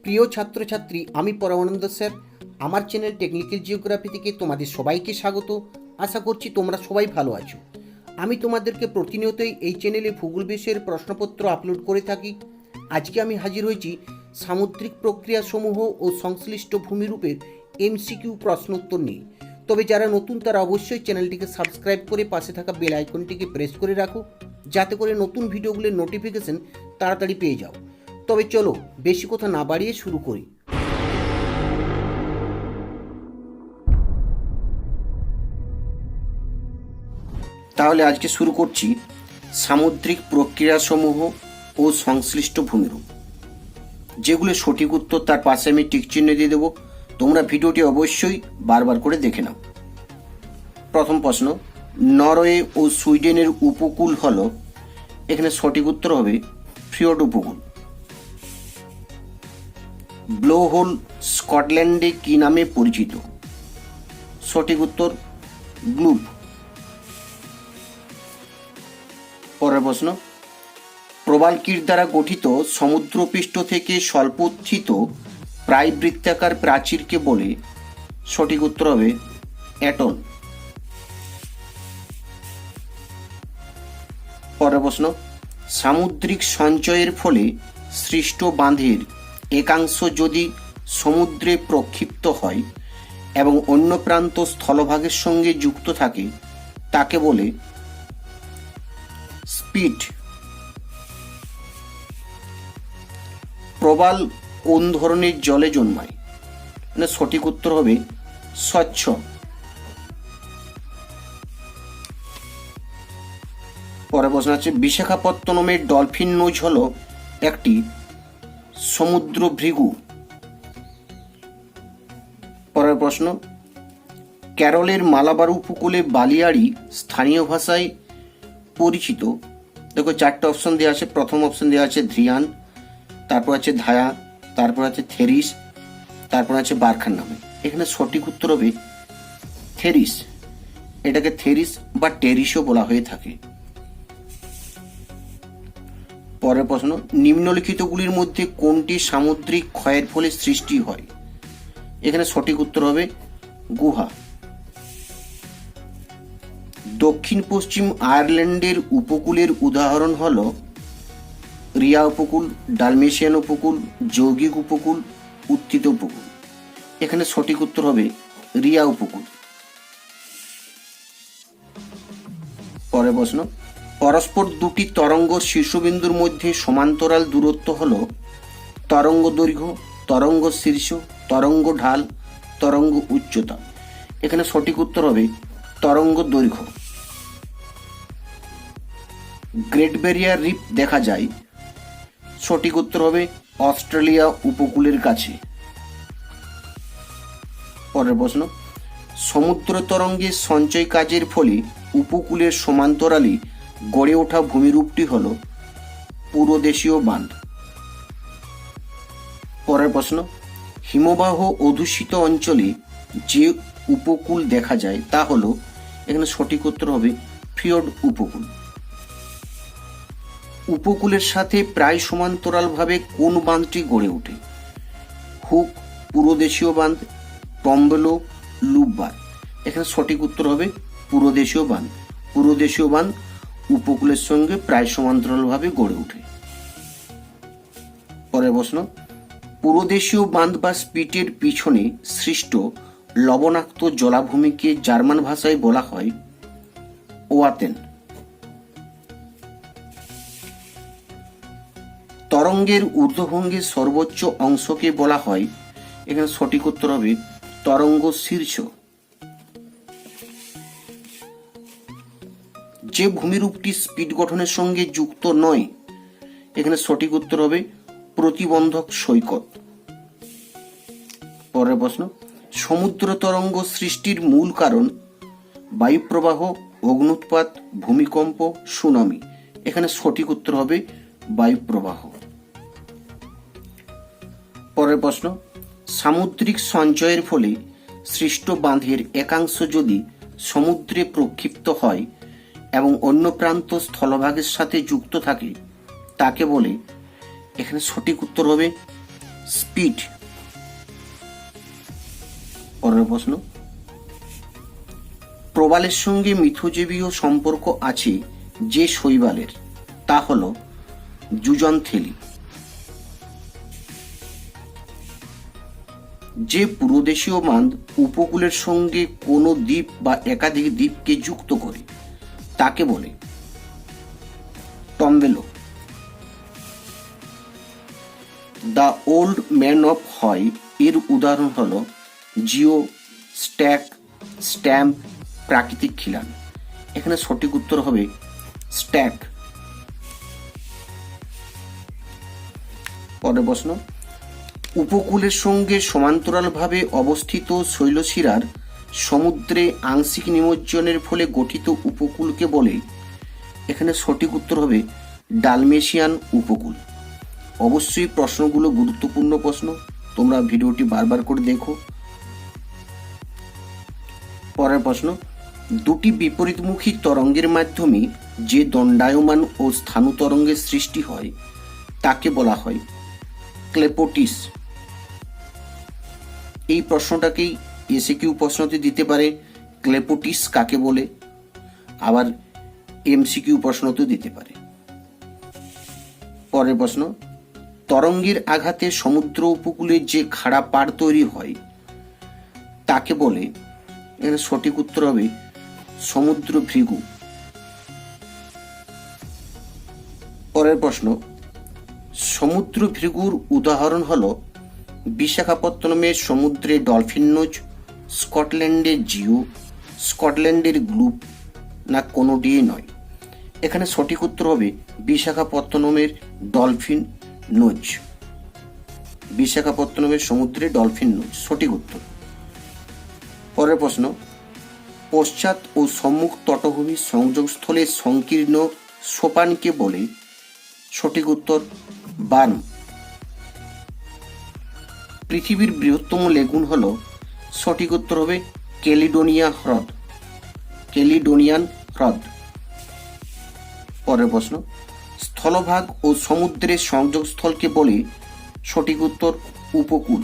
প্রিয় ছাত্রছাত্রী, আমি পরমানন্দ স্যার। আমার চ্যানেল টেকনিক্যাল জিওগ্রাফি থেকে তোমাদের সবাইকে স্বাগত। আশা করছি তোমরা সবাই ভালো আছো। আমি তোমাদেরকে প্রতিনিয়তই এই চ্যানেলে ভূগোল বিষয়ের প্রশ্নপত্র আপলোড করে থাকি। আজকে আমি হাজির হয়েছি সামুদ্রিক প্রক্রিয়াসমূহ ও সংশ্লিষ্ট ভূমিরূপের এমসিকিউ প্রশ্ন উত্তর নিয়ে। তবে যারা নতুন তারা অবশ্যই চ্যানেলটিকে সাবস্ক্রাইব করে পাশে থাকা বেল আইকনটিকে প্রেস করে রাখো, যাতে করে নতুন ভিডিওগুলোর নোটিফিকেশন তাড়াতাড়ি পেয়ে যাও। তবে চলো বেশি কথা না বাড়িয়ে শুরু করি। তাহলে আজকে শুরু করছি সামুদ্রিক প্রক্রিয়াসমূহ ও সংশ্লিষ্ট ভূমিরূপ। যেগুলো সঠিক উত্তর তার পাশে আমি টিক চিহ্ন দিয়ে দেবো। তোমরা ভিডিওটি অবশ্যই বারবার করে দেখে নাও। প্রথম প্রশ্ন, নরওয়ে ও সুইডেনের উপকূল হল, এখানে সঠিক উত্তর হবে ফিওর্ড উপকূল। ব্লো হোল স্কটল্যান্ডে কি নামে পরিচিত? সঠিক উত্তর গ্লুপ। পরের প্রশ্ন, প্রবালকির দ্বারা গঠিত সমুদ্রপৃষ্ঠ থেকে স্বল্প উত্থিত প্রায় বৃত্তাকার প্রাচীরকে বলে? সঠিক উত্তর হবে অ্যাটল। পরের প্রশ্ন, সামুদ্রিক সঞ্চয়ের ফলে সৃষ্ট বাঁধের একাংশ যদি সমুদ্রে প্রক্ষিপ্ত হয় এবং অন্য প্রান্ত স্থলভাগের সঙ্গে যুক্ত থাকে তাকে বলে? স্পিট। প্রবাল কোন ধরনের জলে জন্মায়? মানে সঠিক উত্তর হবে স্বচ্ছ। পরের প্রশ্ন আছে, বিশাখাপত্তনমের ডলফিন নোজ হল একটি সমুদ্র ভৃগু। পরের প্রশ্ন, কেরলের মালাবার উপকূলে বালিয়াড়ি স্থানীয় ভাষায় পরিচিত? দেখো চারটে অপশন দেওয়া আছে। প্রথম অপশন দেওয়া আছে ধ্রিয়ান, তারপর আছে ধায়া, তারপর আছে থেরিস, তারপর আছে বারখান নামে। এখানে সঠিক উত্তর হবে থেরিস। এটাকে থেরিস বা টেরিসও বলা হয়ে থাকে। পরের প্রশ্ন, নিম্নলিখিতগুলির মধ্যে কোনটি সামুদ্রিক ক্ষয়ের ফলে সৃষ্টি হয়? এখানে সঠিক উত্তর হবে গুহা। দক্ষিণ পশ্চিম আয়ারল্যান্ডের উপকূলের উদাহরণ হল রিয়া উপকূল, ডালমেশিয়ান উপকূল, যৌগিক উপকূল, উত্থিত উপকূল। এখানে সঠিক উত্তর হবে রিয়া উপকূল। পরের প্রশ্ন, পরস্পর দুটি তরঙ্গ শীর্ষবিন্দুর মধ্যে সমান্তরাল দূরত্ব হল তরঙ্গ দৈর্ঘ্য, তরঙ্গ শীর্ষ, তরঙ্গ ঢাল, তরঙ্গ উচ্চতা। এখানে সঠিক উত্তর হবে তরঙ্গ দৈর্ঘ্য। গ্রেট ব্যারিয়ার রিফ দেখা যায়? সঠিক উত্তর হবে অস্ট্রেলিয়া উপকূলের কাছে। পরের প্রশ্ন, সমুদ্র তরঙ্গের সঞ্চয় কাজের ফলে উপকূলের সমান্তরালে গড়ে ওঠা ভূমিরূপটি হল পুরোদেশীয় বাঁধ। পরের প্রশ্ন, হিমবাহ অধ্যুষিত অঞ্চলে যে উপকূল দেখা যায় তা হল? এখানে সঠিক উত্তর হবে ফিওর্ড উপকূল। উপকূলের সাথে প্রায় সমান্তরালভাবে কোন বাঁধটি গড়ে ওঠে? হুক, পুরোদেশীয় বাঁধ, পম্বলো, লুপ বাঁধ। এখানে সঠিক উত্তর হবে পুরোদেশীয় বাঁধ। পুরোদেশীয় বাঁধ উপকূলের সঙ্গে প্রায় সমান্তরালভাবে গড়ে ওঠে। পরের প্রশ্ন, পুরোদেশীয় বাঁধ বা স্পিটের পিছনে সৃষ্ট লবণাক্ত জলাভূমিকে জার্মান ভাষায় বলা হয় ওয়াতেন। তরঙ্গের ঊর্ধ্বভঙ্গের সর্বোচ্চ অংশকে বলা হয়? এখানে সঠিক উত্তর হবে তরঙ্গ শীর্ষ। যে ভূমিরূপটি স্পিট গঠনের সঙ্গে যুক্ত নয়? এখানে সঠিক উত্তর হবে প্রতিবন্ধক সৈকত। পরের প্রশ্ন, সমুদ্র তরঙ্গ সৃষ্টির মূল কারণ? বায়ুপ্রবাহ, অগ্নুৎপাত, ভূমিকম্প, সুনামি। এখানে সঠিক উত্তর হবে বায়ুপ্রবাহ। পরের প্রশ্ন, সামুদ্রিক সঞ্চয়ের ফলে সৃষ্ট বাঁধের একাংশ যদি সমুদ্রে প্রক্ষিপ্ত হয় এবং অন্য প্রান্ত স্থলভাগের সাথে যুক্ত থাকে তাকে বলে? এখানে সঠিক উত্তর হবে স্পিড। পরের প্রশ্ন, প্রবালের সঙ্গে মিথজীবীয় সম্পর্ক আছে যে শৈবালের, তা হল জুজনথেলি। যে পুরোদেশীয় বাঁধ উপকূলের সঙ্গে কোনো দ্বীপ বা একাধিক দ্বীপকে যুক্ত করে তাকে বলে টম্বেলো। দ্য ওল্ড ম্যান অফ হয় এর উদাহরণ হল জিও, স্ট্যাক, স্ট্যাম্প, প্রাকৃতিক খিলান। এখানে সঠিক উত্তর হবে স্ট্যাক। পরের প্রশ্ন, উপকূলের সঙ্গে সমান্তরালভাবে অবস্থিত শৈলশিরার সমুদ্রে আংশিক নিমজ্জনের ফলে গঠিত উপকূলকে বলে, এখানে সঠিক উত্তর হবে ডালমেশিয়ান উপকূল। অবশ্যই প্রশ্নগুলো গুরুত্বপূর্ণ প্রশ্ন, তোমরা ভিডিওটি বারবার করে দেখো। পরের প্রশ্ন, দুটি বিপরীতমুখী তরঙ্গের মাধ্যমে যে দণ্ডায়মান ও স্থাণু তরঙ্গের সৃষ্টি হয় তাকে বলা হয় ক্লেপোটিস। এই প্রশ্নটাকেই এসএকিউ প্রশ্নতে দিতে পারে, ক্লেপোটিস কাকে বলে, আবার এমসিকিউ প্রশ্নতেও দিতে পারে। পরের প্রশ্ন, তরঙ্গের আঘাতে সমুদ্র উপকূলে যে খাড়া পাড় তৈরি হয় তাকে বলে, এর সঠিক উত্তর হবে সমুদ্র ভৃগু। পরের প্রশ্ন, সমুদ্র ভৃগুর উদাহরণ হল বিশাখাপত্তনমের সমুদ্রে ডলফিন নোজ, স্কটল্যান্ডের জিও, স্কটল্যান্ডের গ্লুপ, না কোনোটিই নয়। এখানে সঠিক উত্তর হবে বিশাখাপত্তনমের ডলফিন নোজ। বিশাখাপত্তনমের সমুদ্রে ডলফিন নোজ সঠিক উত্তর। পরের প্রশ্ন, পশ্চাৎ ও সম্মুখ তটভূমির সংযোগস্থলের সংকীর্ণ সোপানকে বলে, সঠিক উত্তর বার্ম। পৃথিবীর বৃহত্তম লেগুন হল, সঠিক উত্তর হবে ক্যালিডোনিয়া হ্রদ, ক্যালিডোনিয়ান হ্রদ। পরের প্রশ্ন, স্থলভাগ ও সমুদ্রের সংযোগস্থলকে বলে, সঠিক উত্তর উপকূল।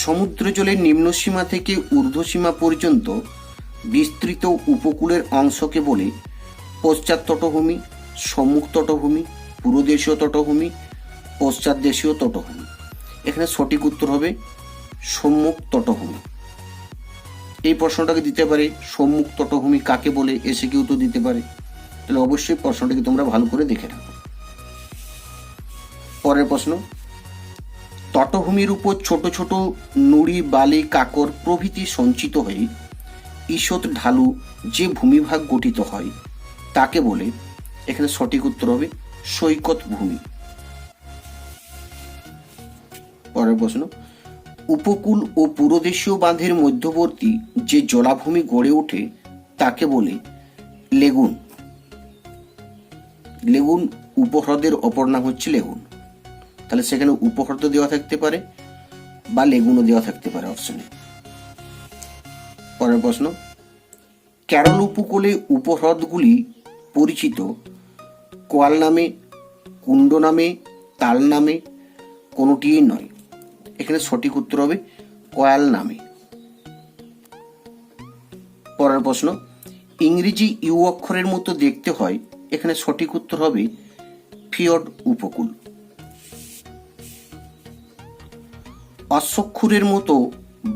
সমুদ্র জলের নিম্নসীমা থেকে ঊর্ধ্বসীমা পর্যন্ত বিস্তৃত উপকূলের অংশকে বলে পশ্চাৎ তটভূমি, সম্মুখ তটভূমি, পূর্বদেশীয় তটভূমি, পশ্চাৎ দেশীয় তটভূমি। এখানে সঠিক উত্তর হবে সম্মুখ তটভূমি। এই প্রশ্নটাকে দিতে পারে, সম্মুখ তটভূমি কাকে বলে, এসএকিউ তো দিতে পারে। তাহলে অবশ্যই প্রশ্নটাকে তোমরা ভালো করে দেখে রাখো। পরের প্রশ্ন, তটভূমির উপর ছোট ছোট নুড়ি, বালি, কাকর প্রভৃতি সঞ্চিত হয়ে ঈষৎ ঢালু যে ভূমিভাগ গঠিত হয় তাকে বলে, এখানে সঠিক উত্তর হবে সৈকত ভূমি। পরের প্রশ্ন, উপকূল ও পুরোদেশীয় বাঁধের মধ্যবর্তী যে জলাভূমি গড়ে ওঠে তাকে বলে লেগুন। লেগুন উপহ্রদের অপর নাম হচ্ছে লেগুন। তাহলে সেখানে উপহ্রদ দেওয়া থাকতে পারে বা লেগুনও দেওয়া থাকতে পারে অপশনে। পরের প্রশ্ন, কেরল উপকূলে উপহ্রদগুলি পরিচিত কোয়াল নামে, কুণ্ড নামে, তাল নামে, কোনোটিই নয়। এখানে সঠিক উত্তর হবে কোয়াল নামে। পরের প্রশ্ন, ইংরেজি ইউ অক্ষরের মতো দেখতে হয়, এখানে সঠিক উত্তর হবে ফিয়র্ড উপকূল। অশ্বক্ষুরের মতো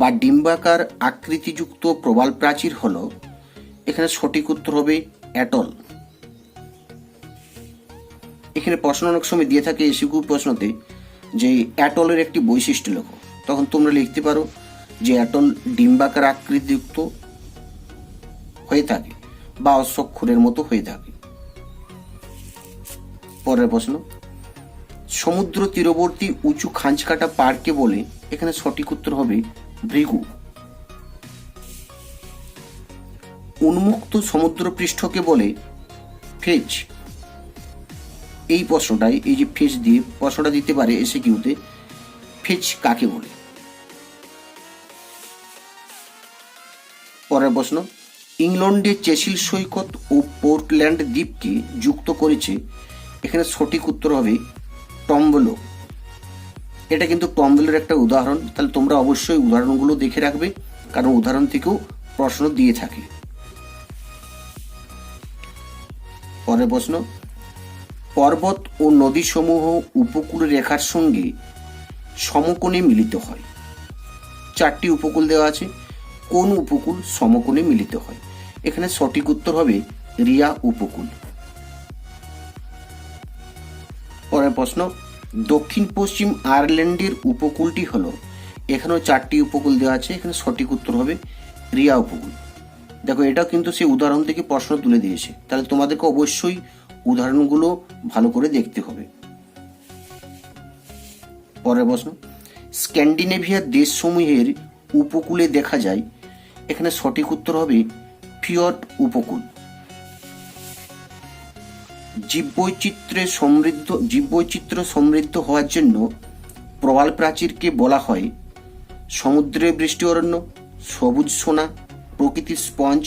বা ডিম্বাকার আকৃতিযুক্ত প্রবাল প্রাচীর হল, এখানে সঠিক উত্তর হবে অ্যাটল। এখানে প্রশ্ন অনেক সময় দিয়ে থাকে এসিকিউ প্রশ্নতে যে অ্যাটলের একটি বৈশিষ্ট্য লেখো, তখন তোমরা লিখতে পারো যে অ্যাটল ডিম্বাকার আকৃতিযুক্ত হয়ে থাকে বা অশ্বক্ষুরের মতো হয়ে থাকে। পরের প্রশ্ন, সমুদ্র তীরবর্তী উঁচু খাঁজকাটা পাড়কে বলে, এখানে সঠিক উত্তর হবে ভৃগু। উন্মুক্ত সমুদ্রপৃষ্ঠকে বলে ফেজ। এই প্রশ্নটাই, এই যে ফেজ দিয়ে প্রশ্নটা দিতে পারে এসএকিউতে, ফেজ কাকে বলে। পরের প্রশ্ন, ইংল্যান্ডে চেসিল সৈকত ও পোর্টল্যান্ড দ্বীপকে যুক্ত করেছে এখানে সঠিক উত্তর হবে টম্বলো। এটা কিন্তু টম্বলের একটা উদাহরণ, তাহলে তোমরা অবশ্যই উদাহরণগুলো দেখে রাখবে, কারণ উদাহরণ থেকেও প্রশ্ন দিয়ে থাকে। পরের প্রশ্ন, পর্বত ও নদীসমূহ উপকূল রেখার সঙ্গে সমকোণে মিলিত হয়। 4টি উপকূল দেওয়া আছে, কোন উপকূল সমকোণে মিলিত হয়? এখানে সঠিক উত্তর হবে রিয়া উপকূল। পরের প্রশ্ন, দক্ষিণ পশ্চিম আয়ারল্যান্ডের উপকূলটি হলো, এখানেও 4টি উপকূল দেওয়া আছে, এখানে সঠিক উত্তর হবে রিয়া উপকূল। দেখো এটাও কিন্তু সেই উদাহরণ থেকে প্রশ্ন তুলে দিয়েছে, তাহলে তোমাদেরকে অবশ্যই উদাহরণগুলো ভালো করে দেখতে হবে। পরের প্রশ্ন, স্ক্যান্ডিনেভিয়ার দেশসমূহের উপকূলে দেখা যায়, এখানে সঠিক উত্তর হবে ফিয়র্ড উপকূল। জীববৈচিত্র্য সমৃদ্ধ হওয়ার জন্য প্রবাল প্রাচীরকে বলা হয় সমুদ্রের বৃষ্টি অরণ্য, সবুজ সোনা, প্রকৃতির স্পঞ্জ,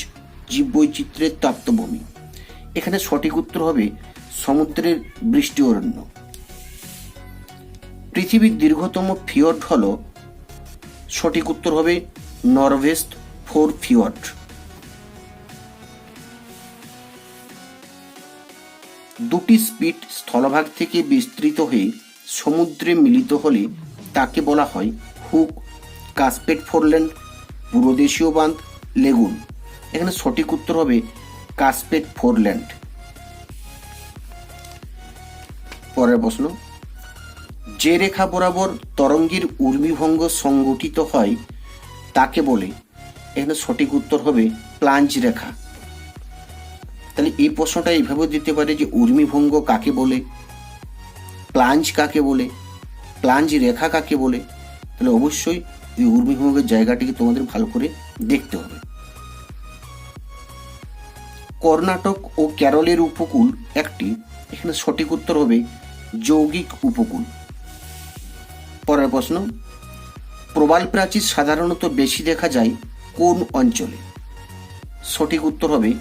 জীববৈচিত্র্যের তপ্তভূমি। এখানে সঠিক উত্তর হবে সমুদ্রের বৃষ্টি অরণ্য। পৃথিবীর দীর্ঘতম ফিয়র্ড হল, সঠিক উত্তর হবে নরওয়েস্ট ফোর ফিয়র্ড। দুটি স্পিট স্থলভাগ থেকে বিস্তৃত হয়ে সমুদ্রে মিলিত হলে তাকে বলা হয় হুক, কাসপেট ফোরল্যান্ড, পূর্বদেশীয় বাঁধ, লেগুন। এখানে সঠিক উত্তর হবে কাসপেট ফোরল্যান্ড। পরের প্রশ্ন, যে রেখা বরাবর তরঙ্গের ঊর্মিভঙ্গ সংগঠিত হয় তাকে বলে, এখানে সঠিক উত্তর হবে প্লাঞ্জ রেখা। তাহলে এই প্রশ্নটা এইভাবে দিতে পারে যে ঊর্মিভঙ্গ কাকে বলে, প্লাঞ্জ কাকে বলে, প্লাঞ্জ রেখা কাকে বলে। তাহলে অবশ্যই এই ঊর্মিভঙ্গের জায়গাটিকে তোমাদের ভালো করে দেখতে হবে। কর্ণাটক ও কেরলের উপকূল একটি, এখানে সঠিক উত্তর হবে যৌগিক উপকূল। পরের প্রশ্ন, প্রবাল প্রাচীর সাধারণত বেশি দেখা যায় কোন অঞ্চলে? সঠিক উত্তর হবে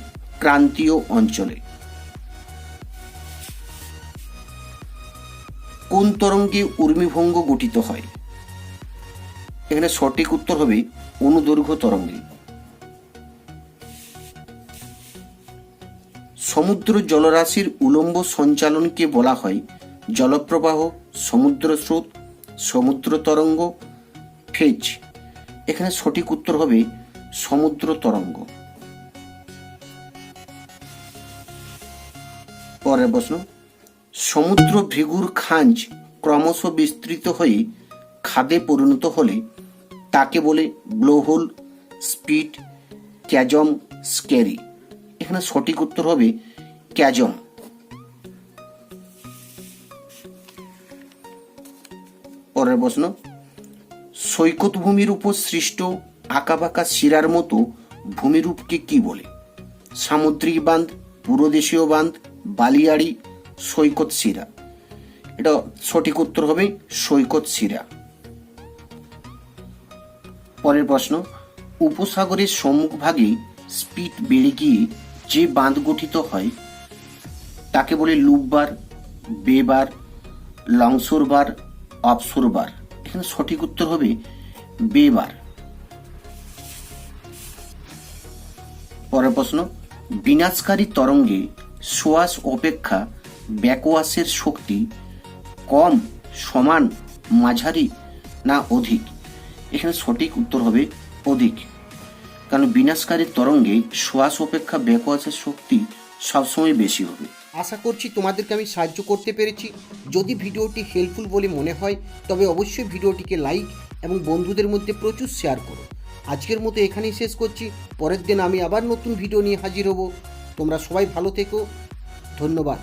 ক্রান্তীয় অঞ্চলে। কোন তরঙ্গে ঊর্মিভঙ্গ গঠিত হয়? এখানে সঠিক উত্তর হবে অনুদৈর্ঘ্য তরঙ্গে। সমুদ্র জলরাশির উলম্ব সঞ্চালনকে বলা হয় জলপ্রবাহ, সমুদ্র স্রোত, সমুদ্র তরঙ্গ, ফেজ। এখানে সঠিক উত্তর হবে সমুদ্র তরঙ্গ। পরের প্রশ্ন, সমুদ্র ভৃগুর খাঁজ ক্রমশ বিস্তৃত হয়ে খাদে পরিণত হলে তাকে বলে ব্লোহোল, স্পিট, ক্যাজম, স্ক্যারি। এখানে সঠিক উত্তর হবে ক্যাজম। পরের প্রশ্ন, সৈকত ভূমির উপর সৃষ্ট আঁকাবাঁকা শিরার মতো ভূমিরূপকে কি বলে? সামুদ্রিক বাঁধ, পূর্বদেশীয় বাঁধ, বালিয়াড়ি, সৈকত শিরা। এটা সঠিক উত্তর হবে সৈকত শিরা। পরের প্রশ্ন, উপসাগরের সম্মুখভাগে স্পিট বেড়ে গিয়ে যে বাঁধ গঠিত হয় তাকে বলে লুপ বার, বে বার, লংশোর বার, অফশোর বার। এখানে সঠিক উত্তর হবে বে বার। পরের প্রশ্ন, বিনাশকারী তরঙ্গে সোয়াশ অপেক্ষা ব্যাকওয়াশের শক্তি কম, সমান, মাঝারি না অধিক? এখানে সঠিক উত্তর হবে অধিক, কারণ বিনাশকারী তরঙ্গে সোয়াশ অপেক্ষা ব্যাকওয়াশের শক্তি সবসময় বেশি হবে। আশা করছি তোমাদেরকে আমি সাহায্য করতে পেরেছি। যদি ভিডিওটি হেল্পফুল বলে মনে হয় তবে অবশ্যই ভিডিওটিকে লাইক এবং বন্ধুদের মধ্যে প্রচুর শেয়ার করো। আজকের মতো এখানেই শেষ করছি, পরের দিন আমি আবার নতুন ভিডিও নিয়ে হাজির হব। তোমরা সবাই ভালো থেকো, ধন্যবাদ।